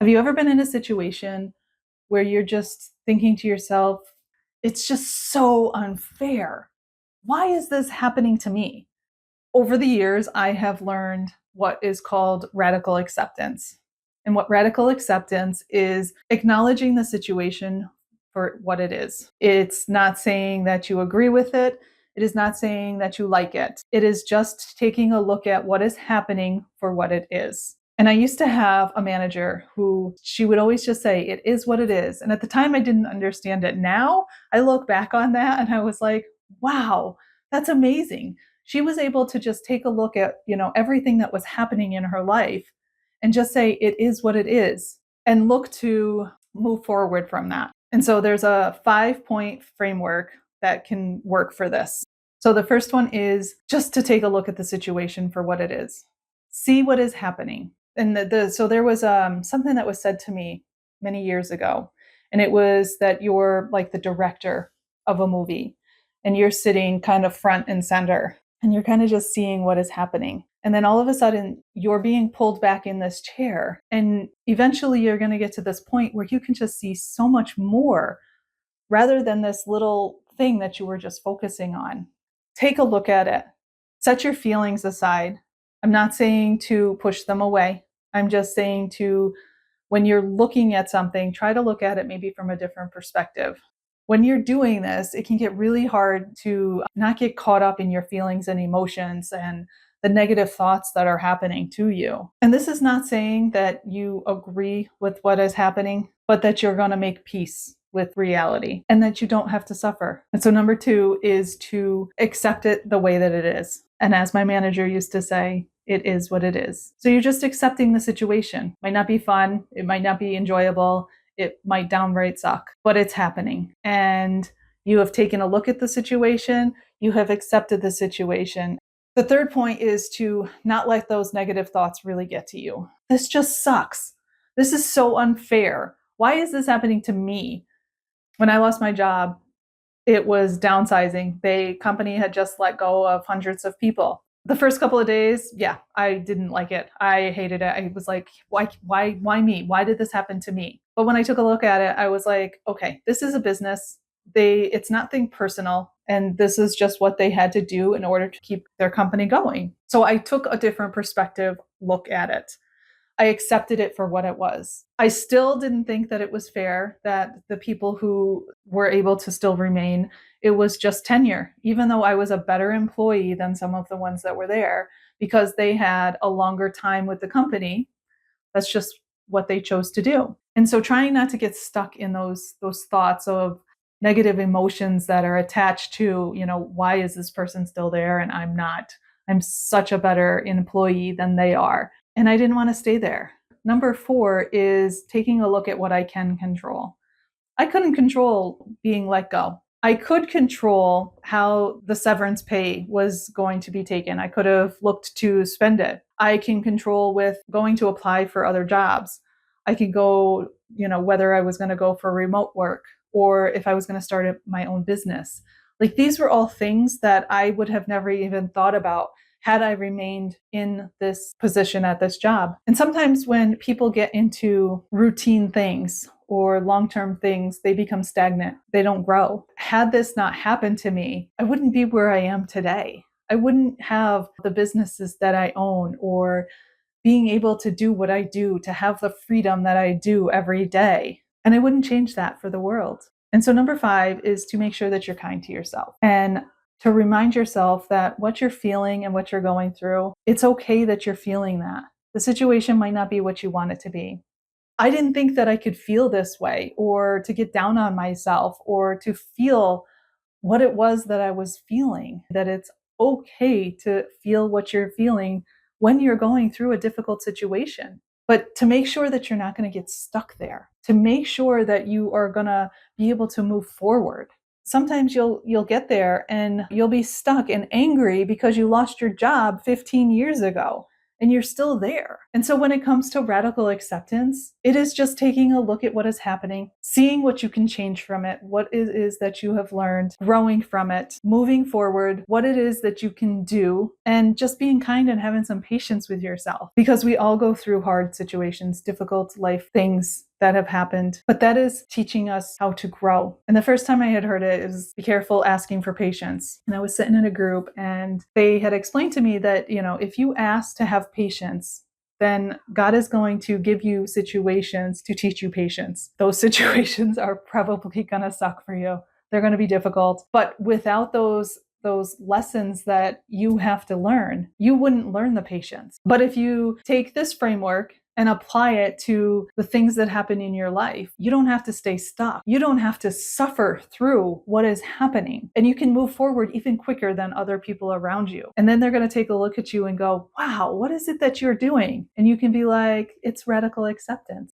Have you ever been in a situation where you're just thinking to yourself, it's just so unfair? Why is this happening to me? Over the years, I have learned what is called radical acceptance. And what radical acceptance is acknowledging the situation for what it is. It's not saying that you agree with it. It is not saying that you like it. It is just taking a look at what is happening for what it is. And I used to have a manager who she would always just say, it is what it is. And at the time, I didn't understand it. Now I look back on that and I was like, wow, that's amazing. She was able to just take a look at, everything that was happening in her life and just say, it is what it is, and look to move forward from that. And so there's a 5-point framework that can work for this. So the first one is just to take a look at the situation for what it is. See what is happening. And so there was something that was said to me many years ago, and it was that you're like the director of a movie, and you're sitting kind of front and center, and you're kind of just seeing what is happening. And then all of a sudden, you're being pulled back in this chair, and eventually you're going to get to this point where you can just see so much more rather than this little thing that you were just focusing on. Take a look at it. Set your feelings aside. I'm not saying to push them away. I'm just saying to, when you're looking at something, try to look at it maybe from a different perspective. When you're doing this, it can get really hard to not get caught up in your feelings and emotions and the negative thoughts that are happening to you. And this is not saying that you agree with what is happening, but that you're going to make peace with reality and that you don't have to suffer. And so number 2 is to accept it the way that it is. And as my manager used to say, it is what it is. So you're just accepting the situation. Might not be fun. It might not be enjoyable. It might downright suck, but it's happening. And you have taken a look at the situation. You have accepted the situation. The third point is to not let those negative thoughts really get to you. This just sucks. This is so unfair. Why is this happening to me? When I lost my job, it was downsizing. The company had just let go of hundreds of people. The first couple of days, I didn't like it. I hated it. I was like, why me? Why did this happen to me? But when I took a look at it, I was like, okay, this is a business. It's nothing personal. And this is just what they had to do in order to keep their company going. So I took a different perspective look at it. I accepted it for what it was. I still didn't think that it was fair that the people who were able to still remain, it was just tenure, even though I was a better employee than some of the ones that were there because they had a longer time with the company. That's just what they chose to do. And so trying not to get stuck in those thoughts of negative emotions that are attached to, why is this person still there and I'm not? I'm such a better employee than they are. And I didn't want to stay there. Number 4 is taking a look at what I can control. I couldn't control being let go. I could control how the severance pay was going to be taken. I could have looked to spend it. I can control with going to apply for other jobs. I could go, whether I was going to go for remote work or if I was going to start my own business. Like these were all things that I would have never even thought about had I remained in this position at this job. And sometimes when people get into routine things or long-term things, they become stagnant. They don't grow. Had this not happened to me, I wouldn't be where I am today. I wouldn't have the businesses that I own or being able to do what I do, to have the freedom that I do every day. And I wouldn't change that for the world. And so number 5 is to make sure that you're kind to yourself and to remind yourself that what you're feeling and what you're going through, it's okay that you're feeling that. The situation might not be what you want it to be. I didn't think that I could feel this way or to get down on myself or to feel what it was that I was feeling, that it's okay to feel what you're feeling when you're going through a difficult situation. But to make sure that you're not going to get stuck there, to make sure that you are going to be able to move forward. Sometimes you'll get there and you'll be stuck and angry because you lost your job 15 years ago and you're still there. And so when it comes to radical acceptance, it is just taking a look at what is happening, seeing what you can change from it, what it is that you have learned, growing from it, moving forward, what it is that you can do, and just being kind and having some patience with yourself. Because we all go through hard situations, difficult life things that have happened, but that is teaching us how to grow. And the first time I had heard it is be careful asking for patience. And I was sitting in a group and they had explained to me that, if you ask to have patience, then God is going to give you situations to teach you patience. Those situations are probably going to suck for you. They're going to be difficult, but without those lessons that you have to learn, you wouldn't learn the patience. But if you take this framework and apply it to the things that happen in your life, you don't have to stay stuck. You don't have to suffer through what is happening. And you can move forward even quicker than other people around you. And then they're going to take a look at you and go, wow, what is it that you're doing? And you can be like, it's radical acceptance.